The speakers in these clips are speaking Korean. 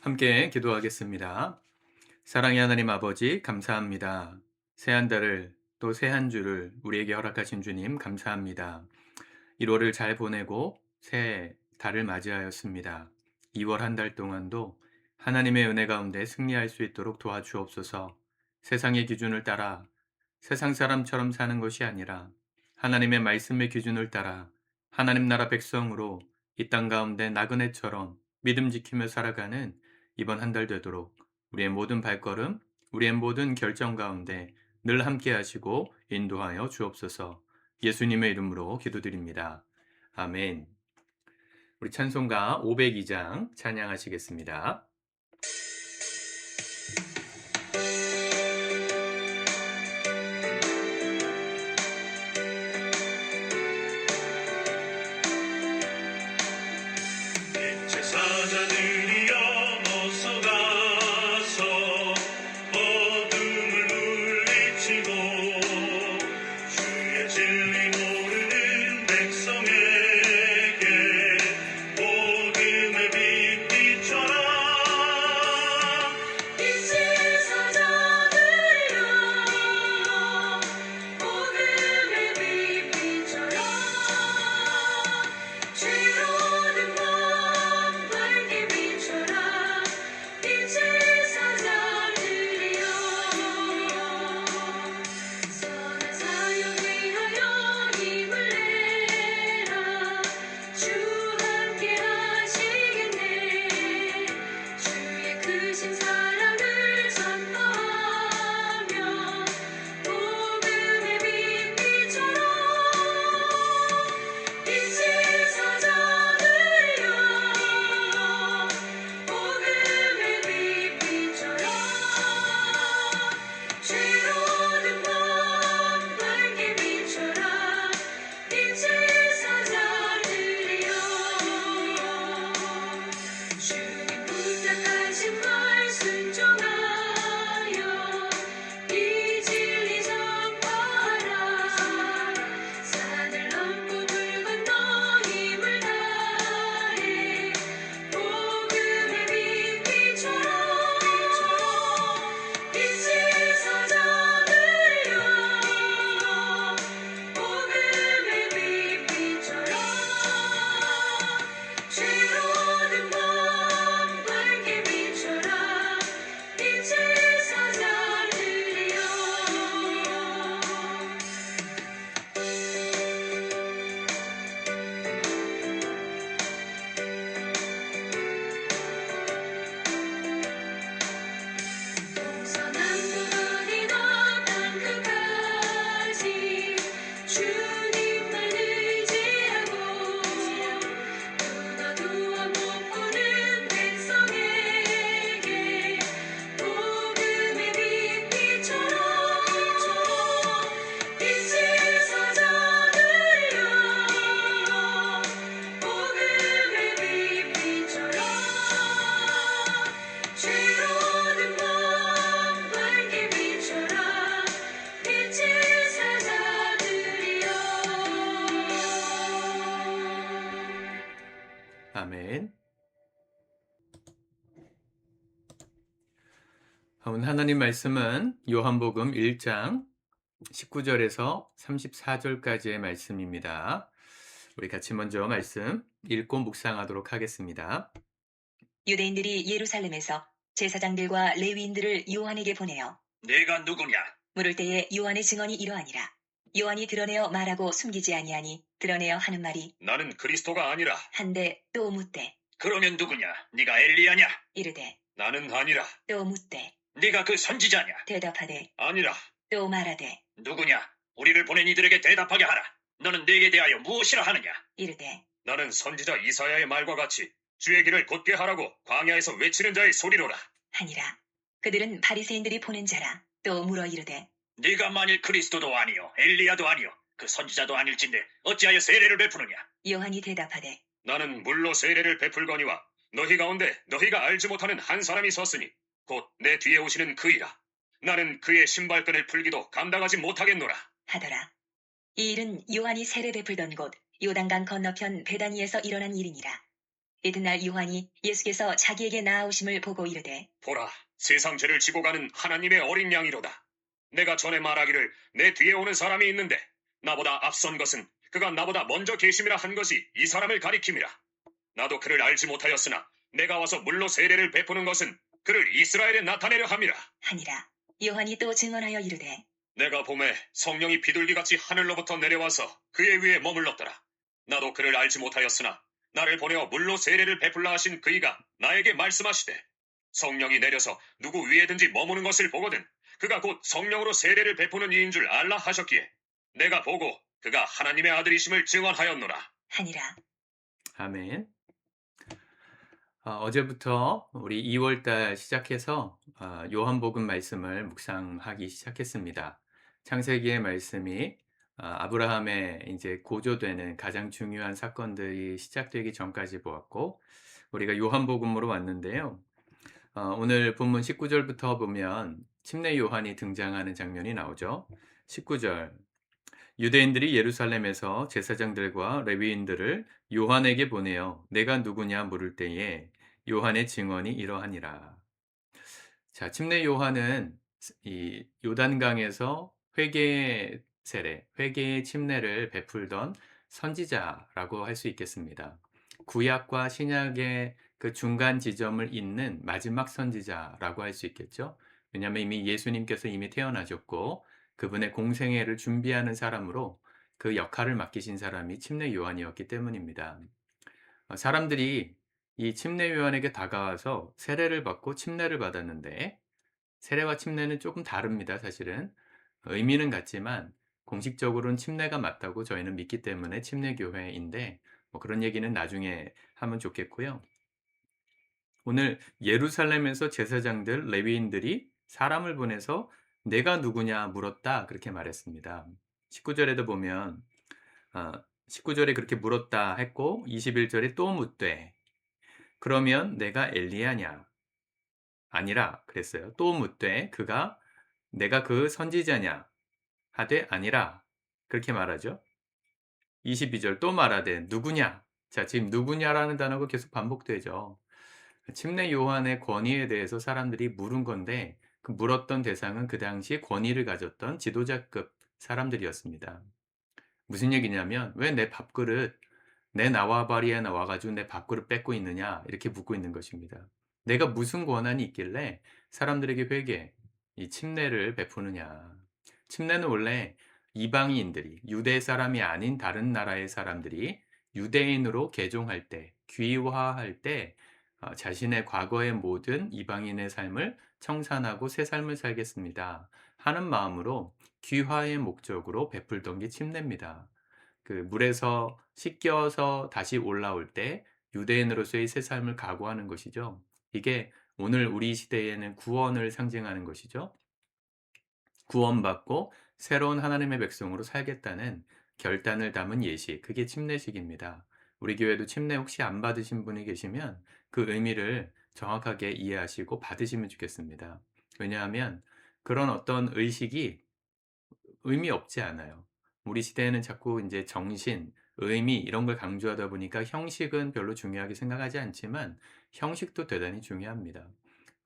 함께 기도하겠습니다. 사랑의 하나님 아버지, 감사합니다. 새 한 달을 또 새 한 주를 우리에게 허락하신 주님, 감사합니다. 1월을 잘 보내고 새 달을 맞이하였습니다. 2월 한 달 동안도 하나님의 은혜 가운데 승리할 수 있도록 도와주옵소서. 세상의 기준을 따라 세상 사람처럼 사는 것이 아니라 하나님의 말씀의 기준을 따라 하나님 나라 백성으로 이 땅 가운데 나그네처럼 믿음 지키며 살아가는 이번 한 달 되도록 우리의 모든 발걸음, 우리의 모든 결정 가운데 늘 함께 하시고 인도하여 주옵소서. 예수님의 이름으로 기도드립니다. 아멘. 우리 찬송가 502장 찬양하시겠습니다. 제사장들이여 어서 가서 어둠을 물리치고 주의 진리 모르는 백성에게 복음의 빛 비춰라. 이 제사장들이여 복음의 빛 비춰라. 죄로는 밝게 비춰라. 이 제사장들이여 선한 사역 위하여 힘을 내라. 주 함께 하시겠네. 주의 크신 사랑을 선포하며 복음의 빛 비춰라. 이 제사장들이여 복음의 빛 비춰라. 죄로는 밝게 비춰라. 이 제사장들이여 주님 부탁하신 말 순종하여 이 진리 전파하라. 산을 넘고 물 건너 힘을 다해 복음의 빛 비춰라. 이 제사장들이여 복음의 빛 비춰라. 죄로는 밝게 비춰라. 이 제사장들이여 동서남북 어디나 땅 끝까지 주님만 의지하고 누가 두어 못 보는 백성에게 복음의 빛 비춰라. 이 제사장들이여 복음의 빛 비춰라. 죄로는 밝게 비춰라. 이 제사장들이여 아멘. 오늘 하나님 말씀은 요한복음 1장 19절에서 34절까지의 말씀입니다. 우리 같이 먼저 말씀 읽고 묵상하도록 하겠습니다. 유대인들이 예루살렘에서 제사장들과 레위인들을 요한에게 보내어 내가 누구냐? 물을 때에 요한의 증언이 이러하니라. 요한이 드러내어 말하고 숨기지 아니하니 드러내어 하는 말이 나는 그리스도가 아니라. 한데 또 묻되 그러면 누구냐? 네가 엘리야냐? 이르되 나는 아니라. 또 묻되 네가 그 선지자냐? 대답하되 아니라. 또 말하되 누구냐? 우리를 보낸 이들에게 대답하게 하라. 너는 내게 대하여 무엇이라 하느냐? 이르되 나는 선지자 이사야의 말과 같이 주의 길을 곧게 하라고 광야에서 외치는 자의 소리로라. 하니라. 그들은 바리새인들이 보낸 자라. 또 물어 이르되 네가 만일 그리스도도 아니요 엘리야도 아니요 그 선지자도 아닐진데 어찌하여 세례를 베푸느냐? 요한이 대답하되 나는 물로 세례를 베풀거니와 너희 가운데 너희가 알지 못하는 한 사람이 섰으니 곧 내 뒤에 오시는 그이라. 나는 그의 신발끈을 풀기도 감당하지 못하겠노라. 하더라. 이 일은 요한이 세례 베풀던 곳 요단강 건너편 베다니에서 일어난 일이니라. 이튿날 요한이 예수께서 자기에게 나아오심을 보고 이르되 보라, 세상 죄를 지고 가는 하나님의 어린 양이로다. 내가 전에 말하기를 내 뒤에 오는 사람이 있는데 나보다 앞선 것은 그가 나보다 먼저 계심이라 한 것이 이 사람을 가리킴이라. 나도 그를 알지 못하였으나 내가 와서 물로 세례를 베푸는 것은 그를 이스라엘에 나타내려 함이라. 하니라. 요한이 또 증언하여 이르되 내가 봄에 성령이 비둘기같이 하늘로부터 내려와서 그의 위에 머물렀더라. 나도 그를 알지 못하였으나 나를 보내어 물로 세례를 베풀라 하신 그이가 나에게 말씀하시되 성령이 내려서 누구 위에든지 머무는 것을 보거든 그가 곧 성령으로 세례를 베푸는 이인 줄 알라 하셨기에 내가 보고 그가 하나님의 아들이심을 증언하였노라. 하니라. 아멘. 어제부터 우리 2월 달 시작해서 요한복음 말씀을 묵상하기 시작했습니다. 창세기의 말씀이 아브라함의 이제 고조되는 가장 중요한 사건들이 시작되기 전까지 보았고, 우리가 요한복음으로 왔는데요. 오늘 본문 19절부터 보면 침례 요한이 등장하는 장면이 나오죠. 19절. 유대인들이 예루살렘에서 제사장들과 레위인들을 요한에게 보내어 내가 누구냐 물을 때에 요한의 증언이 이러하니라. 자, 침례 요한은 이 요단강에서 회개의 세례, 회개의 침례를 베풀던 선지자라고 할 수 있겠습니다. 구약과 신약의 그 중간 지점을 잇는 마지막 선지자라고 할 수 있겠죠. 왜냐하면 이미 예수님께서 이미 태어나셨고 그분의 공생애를 준비하는 사람으로 그 역할을 맡기신 사람이 침례 요한이었기 때문입니다. 사람들이 이 침례 요한에게 다가와서 세례를 받고 침례를 받았는데, 세례와 침례는 조금 다릅니다, 사실은. 의미는 같지만 공식적으로는 침례가 맞다고 저희는 믿기 때문에 침례교회인데, 뭐 그런 얘기는 나중에 하면 좋겠고요. 오늘 예루살렘에서 제사장들, 레위인들이 사람을 보내서 내가 누구냐 물었다, 그렇게 말했습니다. 19절에도 보면 19절에 그렇게 물었다 했고 21절에 또 묻되 그러면 내가 엘리야냐? 아니라 그랬어요. 또 묻되 그가 내가 그 선지자냐? 하되 아니라 그렇게 말하죠. 22절 또 말하되 누구냐? 자, 지금 누구냐라는 단어가 계속 반복되죠. 침례 요한의 권위에 대해서 사람들이 물은 건데 그 물었던 대상은 그 당시 권위를 가졌던 지도자급 사람들이었습니다. 무슨 얘기냐면 왜 내 밥그릇 내 나와바리에 나와가지고 내 밥그릇 뺏고 있느냐 이렇게 묻고 있는 것입니다. 내가 무슨 권한이 있길래 사람들에게 회개, 이 침례를 베푸느냐. 침례는 원래 이방인들이 유대 사람이 아닌 다른 나라의 사람들이 유대인으로 개종할 때, 귀화할 때 자신의 과거의 모든 이방인의 삶을 청산하고 새 삶을 살겠습니다 하는 마음으로 귀화의 목적으로 베풀던 게 침례입니다. 그 물에서 씻겨서 다시 올라올 때 유대인으로서의 새 삶을 각오하는 것이죠. 이게 오늘 우리 시대에는 구원을 상징하는 것이죠. 구원받고 새로운 하나님의 백성으로 살겠다는 결단을 담은 예시, 그게 침례식입니다. 우리 교회도 침례 혹시 안 받으신 분이 계시면 그 의미를 정확하게 이해하시고 받으시면 좋겠습니다. 왜냐하면 그런 어떤 의식이 의미 없지 않아요. 우리 시대에는 자꾸 이제 정신, 의미 이런 걸 강조하다 보니까 형식은 별로 중요하게 생각하지 않지만 형식도 대단히 중요합니다.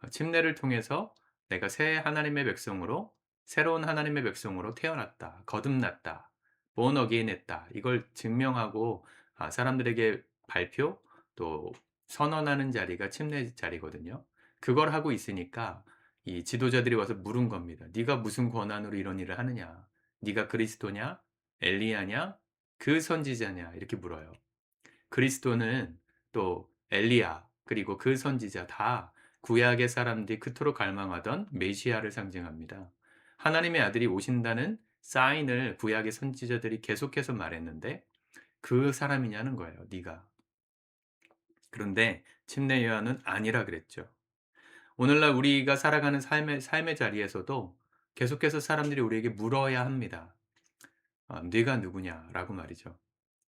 침례를 통해서 내가 새 하나님의 백성으로 새로운 하나님의 백성으로 태어났다, 거듭났다, born again 했다. 이걸 증명하고 사람들에게 발표 또 선언하는 자리가 침례 자리거든요. 그걸 하고 있으니까 이 지도자들이 와서 물은 겁니다. 네가 무슨 권한으로 이런 일을 하느냐? 네가 그리스도냐? 엘리야냐? 그 선지자냐? 이렇게 물어요. 그리스도는 또 엘리야 그리고 그 선지자 다 구약의 사람들이 그토록 갈망하던 메시아를 상징합니다. 하나님의 아들이 오신다는 사인을 구약의 선지자들이 계속해서 말했는데 그 사람이냐는 거예요. 네가. 그런데 침례 요한은 아니라 그랬죠. 오늘날 우리가 살아가는 삶의 자리에서도 계속해서 사람들이 우리에게 물어야 합니다. 네가 누구냐라고 말이죠.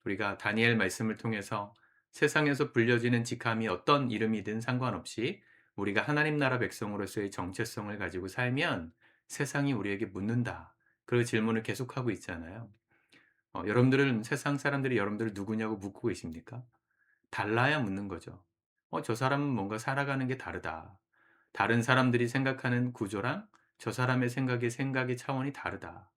우리가 다니엘 말씀을 통해서 세상에서 불려지는 직함이 어떤 이름이든 상관없이 우리가 하나님 나라 백성으로서의 정체성을 가지고 살면 세상이 우리에게 묻는다. 그 질문을 계속하고 있잖아요. 여러분들은 세상 사람들이 여러분들을 누구냐고 묻고 계십니까? 달라야 묻는 거죠. 저 사람은 뭔가 살아가는 게 다르다. 다른 사람들이 생각하는 구조랑 저 사람의 생각의 차원이 다르다.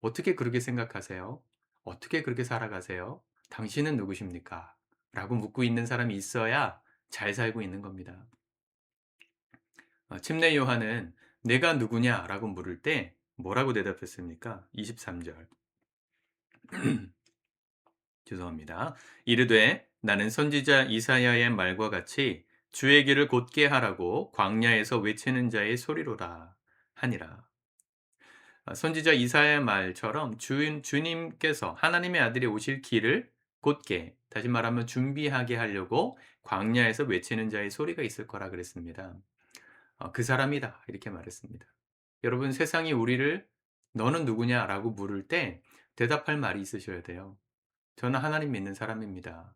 어떻게 그렇게 생각하세요? 어떻게 그렇게 살아가세요? 당신은 누구십니까? 라고 묻고 있는 사람이 있어야 잘 살고 있는 겁니다. 침례 요한은 내가 누구냐라고 물을 때 뭐라고 대답했습니까? 23절. 죄송합니다. 이르되 나는 선지자 이사야의 말과 같이 주의 길을 곧게 하라고 광야에서 외치는 자의 소리로라 하니라. 선지자 이사야의 말처럼 주님께서 하나님의 아들이 오실 길을 곧게, 다시 말하면 준비하게 하려고 광야에서 외치는 자의 소리가 있을 거라 그랬습니다. 그 사람이다 이렇게 말했습니다. 여러분, 세상이 우리를 너는 누구냐라고 물을 때 대답할 말이 있으셔야 돼요. 저는 하나님 믿는 사람입니다.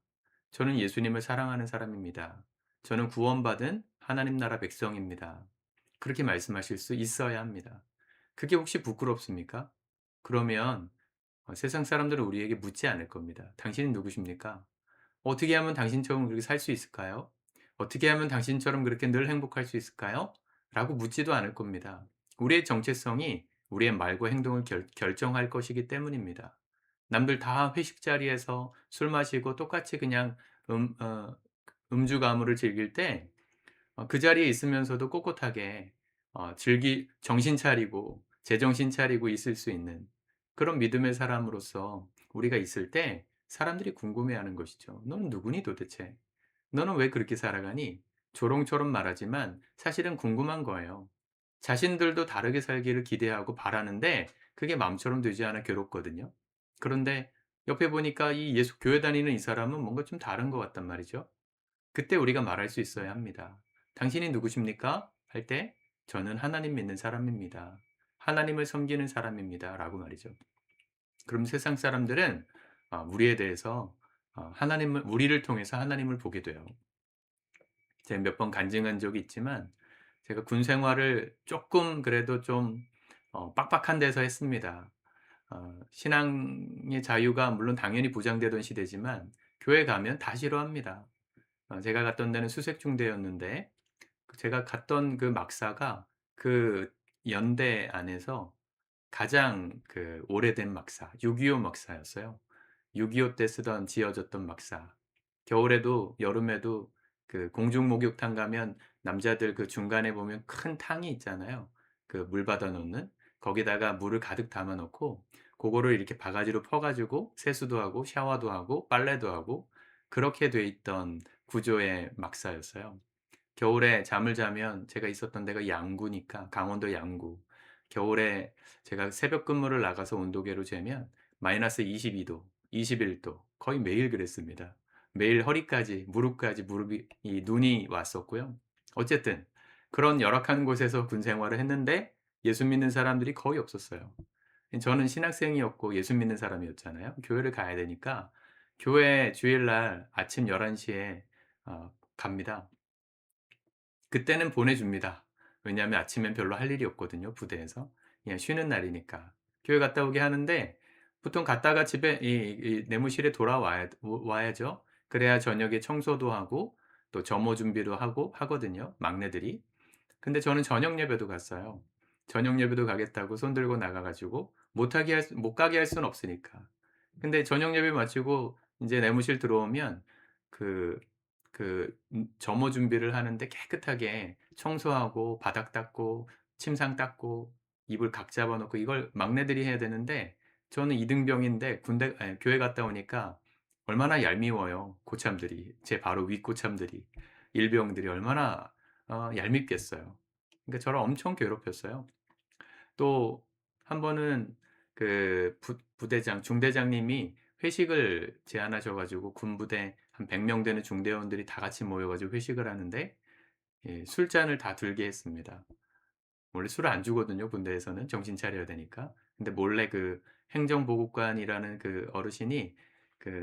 저는 예수님을 사랑하는 사람입니다. 저는 구원받은 하나님 나라 백성입니다. 그렇게 말씀하실 수 있어야 합니다. 그게 혹시 부끄럽습니까? 그러면 세상 사람들은 우리에게 묻지 않을 겁니다. 당신은 누구십니까? 어떻게 하면 당신처럼 그렇게 살 수 있을까요? 어떻게 하면 당신처럼 그렇게 늘 행복할 수 있을까요? 라고 묻지도 않을 겁니다. 우리의 정체성이 우리의 말과 행동을 결정할 것이기 때문입니다. 남들 다 회식 자리에서 술 마시고 똑같이 그냥 음, 어, 음주 가무를 즐길 때 그 자리에 있으면서도 꼿꼿하게 정신 차리고 제정신 차리고 있을 수 있는 그런 믿음의 사람으로서 우리가 있을 때 사람들이 궁금해하는 것이죠. 너는 누구니 도대체? 너는 왜 그렇게 살아가니? 조롱처럼 말하지만 사실은 궁금한 거예요. 자신들도 다르게 살기를 기대하고 바라는데 그게 마음처럼 되지 않아 괴롭거든요. 그런데 옆에 보니까 이 예수 교회 다니는 이 사람은 뭔가 좀 다른 것 같단 말이죠. 그때 우리가 말할 수 있어야 합니다. "당신이 누구십니까?" 할 때 "저는 하나님 믿는 사람입니다. 하나님을 섬기는 사람입니다." 라고 말이죠. 그럼 세상 사람들은 우리에 대해서 우리를 통해서 하나님을 보게 돼요. 제가 몇 번 간증한 적이 있지만 제가 군 생활을 쪼끔 그래도 좀 빡빡한 데서 했습니다. 신앙의 자유가 물론 당연히 보장되던 시대지만 교회 가면 다 싫어합니다. 제가 갔던 데는 수색중대였는데 제가 갔던 그 막사가 그 연대 안에서 가장 오래된 막사, 6.25 막사였어요. 6.25 때 지어졌던 막사. 겨울에도 여름에도 그 공중 목욕탕 가면 남자들 그 중간에 보면 큰 탕이 있잖아요. 그 물 받아 놓는. 거기다가 물을 가득 담아 놓고 고거를 이렇게 바가지로 퍼 가지고 세수도 하고 샤워도 하고 빨래도 하고 그렇게 돼 있던 구조의 막사였어요. 겨울에 잠을 자면 제가 있었던 데가 양구니까 강원도 양구. 겨울에 제가 새벽 근무를 나가서 온도계로 재면 -22도, 21도 거의 매일 그랬습니다. 매일 허리까지 무릎까지 무릎이 이 눈이 왔었고요. 어쨌든 그런 열악한 곳에서 군 생활을 했는데 예수 믿는 사람들이 거의 없었어요. 저는 신학생이었고 예수 믿는 사람이었잖아요. 교회를 가야 되니까 교회 주일날 아침 11 시에 갑니다. 그때는 보내줍니다. 왜냐하면 아침엔 별로 할 일이 없거든요, 부대에서. 그냥 쉬는 날이니까. 교회 갔다 오게 하는데 보통 갔다가 집에 이 내무실에 와야죠. 그래야 저녁에 청소도 하고 또 점호 준비도 하고 하거든요, 막내들이. 근데 저는 저녁 예배도 갔어요. 저녁 예배도 가겠다고 손 들고 나가 가지고 못 가게 할 수는 없으니까. 근데 저녁 예배 마치고 인제 내무실 들어오면 그 점호 준비를 하는데 깨끗하게 청소하고 바닥 닦고 침상 닦고 이불 각 잡아 놓고 이걸 막내들이 해야 되는데 저는 이등병인데 교회 갔다 오니까 얼마나 얄미워요, 고참들이. 제 바로 윗 고참들이. 일병들이 얼마나 얄밉겠어요. 그러니까 저를 엄청 괴롭혔어요. 또 한 번은 부대장 중대장님이 회식을 제안하셔 가지고 군부대 한 100명 되는 중대원들이 다 같이 모여 가지고 회식을 하는데 술잔을 다 들게 했습니다. 원래 술을 안 주거든요, 군대에서는. 정신 차려야 되니까. 근데 몰래 행정보급관이라는 어르신이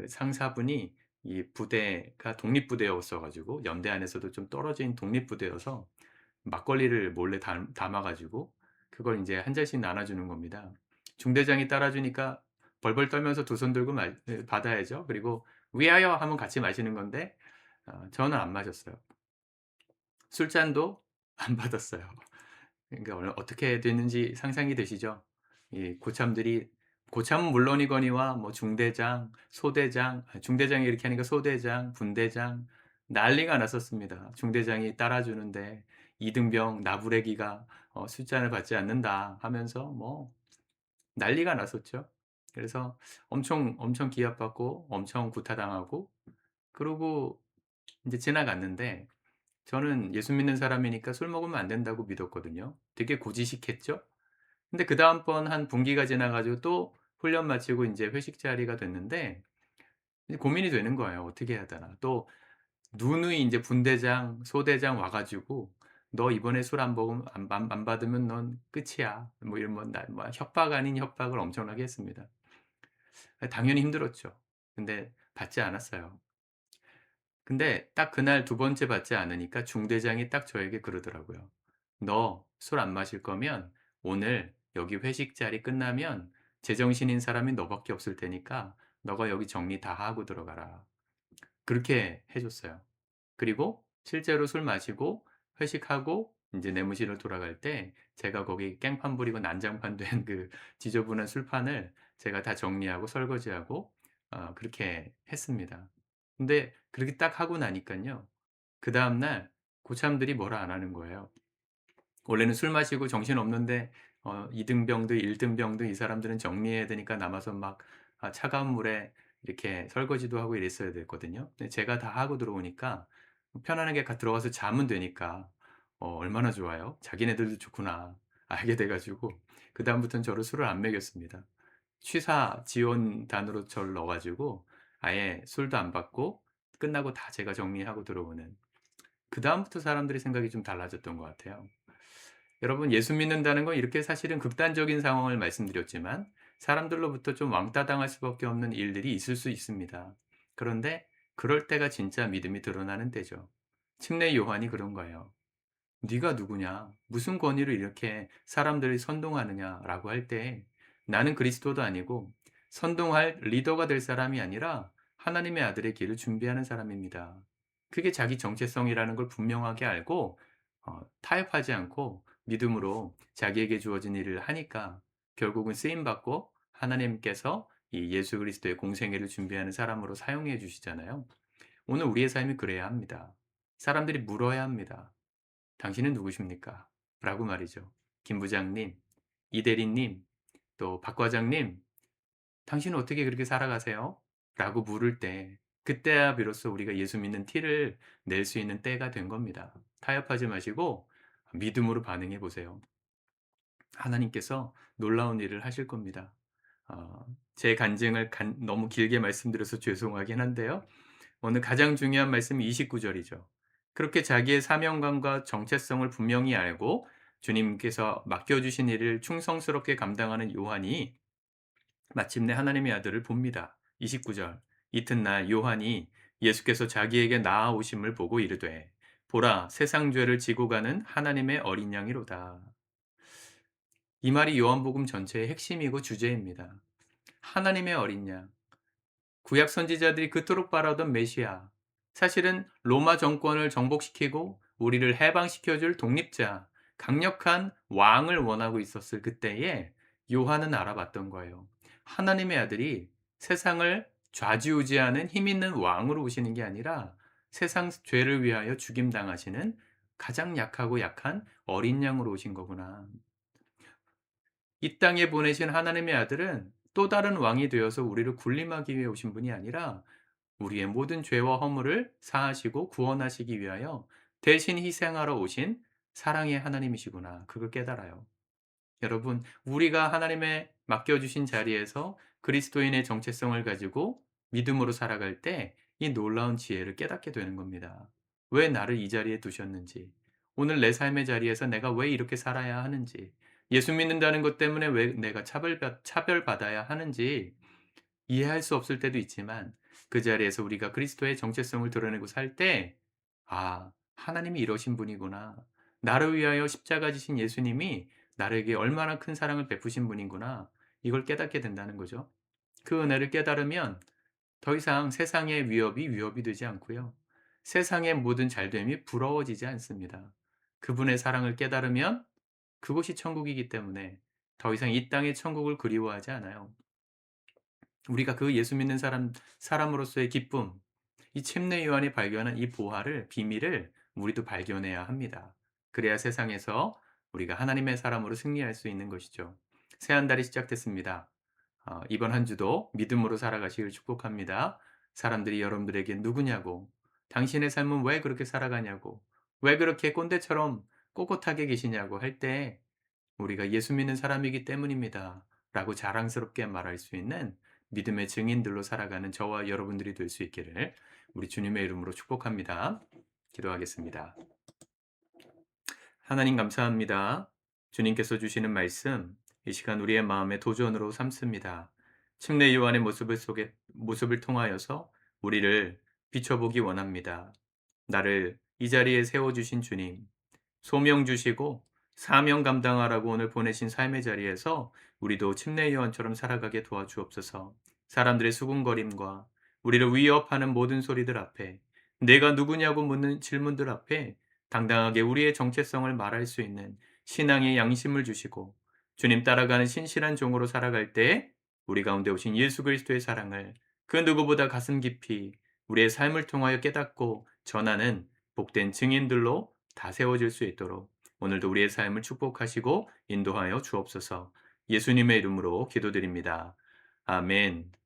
상사분이 이 부대가 독립부대였어 가지고 연대 안에서도 좀 떨어진 독립부대여서 막걸리를 몰래 담아 가지고 그걸 인제 한 잔씩 나눠 주는 겁니다. 중대장이 따라 주니까 벌벌 떨면서 두 손 들고 받아야죠. 그리고 "위하여." 하면 같이 마시는 건데 저는 안 마셨어요. 술잔도 안 받았어요. 그러니까 어떻게 됐는지 상상이 되시죠? 이 고참은 물론이거니와 뭐 중대장, 소대장, 중대장이 이렇게 하니까 소대장, 분대장 난리가 났었습니다. 중대장이 따라주는데 이등병 나부레기가 술잔을 받지 않는다 하면서 뭐 난리가 났었죠. 그래서 엄청 기합받고 엄청 구타당하고 그러고 이제 지나갔는데 저는 예수 믿는 사람이니까 술 먹으면 안 된다고 믿었거든요. 되게 고지식했죠. 근데 그다음번 한 분기가 지나 가지고 또 훈련 마치고 인제 회식 자리가 됐는데 이제 고민이 되는 거예요. '어떻게 해야 되나.' 또 누누이 인제 분대장, 소대장 와 가지고 "너 이번에 술 안 받으면 넌 끝이야." 뭐 이런 뭐 협박 아닌 협박을 엄청나게 했습니다. 당연히 힘들었죠. 근데 받지 않았어요. 근데 딱 그날 두 번째 받지 않으니까 중대장이 딱 저에게 그러더라고요. "너 술 안 마실 거면 오늘 여기 회식 자리 끝나면 제정신인 사람이 너밖에 없을 테니까 너가 여기 정리 다 하고 들어가라." 그렇게 해 줬어요. 그리고 실제로 술 마시고 회식하고 인제 내무실로 돌아갈 때 제가 거기 깽판 부리고 난장판 된 그 지저분한 술판을 제가 다 정리하고 설거지하고 그렇게 했습니다. 근데 그렇게 딱 하고 나니깐요. 그다음 날 고참들이 뭐라 안 하는 거예요. 원래는 술 마시고 정신없는데 이등병도 일등병도 이 사람들은 정리해야 되니까 남아서 막 차가운 물에 이렇게 설거지도 하고 이랬어야 됐거든요. 근데 제가 다 하고 들어오니까 편안하게 들어가서 자면 되니까 얼마나 좋아요. '자기네들도 좋구나.' 알게 돼 가지고 그다음부터는 저를 술을 안 먹였습니다. 취사 지원단으로 저를 넣어 가지고 아예 술도 안 받고 끝나고 다 제가 정리하고 들어오는, 그다음부터 사람들의 생각이 좀 달라졌던 것 같아요. 여러분, 예수 믿는다는 건 이렇게 사실은 극단적인 상황을 말씀드렸지만 사람들로부터 좀 왕따 당할 수밖에 없는 일들이 있을 수 있습니다. 그런데 그럴 때가 진짜 믿음이 드러나는 때죠. 침례 요한이 그런 거예요. "네가 누구냐? 무슨 권위로 이렇게 사람들을 선동하느냐?"라고 할 때 나는 그리스도도 아니고 선동할 리더가 될 사람이 아니라 하나님의 아들의 길을 준비하는 사람입니다. 그게 자기 정체성이라는 걸 분명하게 알고 타협하지 않고 믿음으로 자기에게 주어진 일을 하니까 결국은 쓰임 받고 하나님께서 이 예수 그리스도의 공생애를 준비하는 사람으로 사용해 주시잖아요. 오늘 우리의 삶이 그래야 합니다. 사람들이 물어야 합니다. "당신은 누구십니까?" 라고 말이죠. "김 부장님, 이 대리님, 또 박 과장님, 당신은 어떻게 그렇게 살아가세요?" 라고 물을 때 그때야 비로소 우리가 예수 믿는 티를 낼 수 있는 때가 된 겁니다. 타협하지 마시고 믿음으로 반응해 보세요. 하나님께서 놀라운 일을 하실 겁니다. 제 간증을 너무 길게 말씀드려서 죄송하긴 한데요. 오늘 가장 중요한 말씀이 29 절이죠. 그렇게 자기의 사명감과 정체성을 분명히 알고 주님께서 맡겨 주신 일을 충성스럽게 감당하는 요한이 마침내 하나님의 아들을 봅니다. 29 절. 이튿날 요한이 예수께서 자기에게 나아오심을 보고 이르되 보라, 세상 죄를 지고 가는 하나님의 어린 양이로다. 이 말이 요한복음 전체의 핵심이고 주제입니다. 하나님의 어린 양. 구약 선지자들이 그토록 바라던 메시아. 사실은 로마 정권을 정복시키고 우리를 해방시켜 줄 독립자, 강력한 왕을 원하고 있었을 그때에 요한은 알아봤던 거예요. 하나님의 아들이 세상을 좌지우지하는 힘 있는 왕으로 오시는 게 아니라 세상 죄를 위하여 죽임당하시는 가장 약하고 약한 어린 양으로 오신 거구나. 이 땅에 보내신 하나님의 아들은 또 다른 왕이 되어서 우리를 군림하기 위해 오신 분이 아니라 우리의 모든 죄와 허물을 사하시고 구원하시기 위하여 대신 희생하러 오신 사랑의 하나님이시구나. 그걸 깨달아요. 여러분, 우리가 하나님의 맡겨주신 자리에서 그리스도인의 정체성을 가지고 믿음으로 살아갈 때 이 놀라운 지혜를 깨닫게 되는 겁니다. 왜 나를 이 자리에 두셨는지, 오늘 내 삶의 자리에서 내가 왜 이렇게 살아야 하는지, 예수 믿는다는 것 때문에 왜 내가 차별받아야 하는지 이해할 수 없을 때도 있지만 그 자리에서 우리가 그리스도의 정체성을 드러내고 살 때, 아, 하나님이 이러신 분이구나. 나를 위하여 십자가 지신 예수님이 나에게 얼마나 큰 사랑을 베푸신 분이구나. 이걸 깨닫게 된다는 거죠. 그 은혜를 깨달으면 더 이상 세상의 위협이 되지 않고요. 세상의 모든 잘됨이 부러워지지 않습니다. 그분의 사랑을 깨달으면 그곳이 천국이기 때문에 더 이상 이 땅의 천국을 그리워하지 않아요. 우리가 그 예수 믿는 사람으로서의 기쁨, 이 침례 요한이 발견한 이 보화를, 비밀을 우리도 발견해야 합니다. 그래야 세상에서 우리가 하나님의 사람으로 승리할 수 있는 것이죠. 새 한 달이 시작됐습니다. 이번 한 주도 믿음으로 살아가시길 축복합니다. 사람들이 여러분들에게 누구냐고, 당신의 삶은 왜 그렇게 살아가냐고, 왜 그렇게 꼰대처럼 꼿꼿하게 계시냐고 할 때 우리가 예수 믿는 사람이기 때문입니다. 라고 자랑스럽게 말할 수 있는 믿음의 증인들로 살아가는 저와 여러분들이 될 수 있기를 우리 주님의 이름으로 축복합니다. 기도하겠습니다. 하나님 감사합니다. 주님께서 주시는 말씀, 이 시간 우리의 마음의 도전으로 삼습니다. 침례 요한의 모습을 통하여서 우리를 비춰보기 원합니다. 나를 이 자리에 세워주신 주님, 소명 주시고 사명 감당하라고 오늘 보내신 삶의 자리에서 우리도 침례 요한처럼 살아가게 도와주옵소서. 사람들의 수군거림과 우리를 위협하는 모든 소리들 앞에, 내가 누구냐고 묻는 질문들 앞에 당당하게 우리의 정체성을 말할 수 있는 신앙의 양심을 주시고 주님 따라가는 신실한 종으로 살아갈 때 우리 가운데 오신 예수 그리스도의 사랑을 그 누구보다 가슴 깊이 우리의 삶을 통하여 깨닫고 전하는 복된 증인들로 다 세워질 수 있도록 오늘도 우리의 삶을 축복하시고 인도하여 주옵소서. 예수님의 이름으로 기도드립니다. 아멘.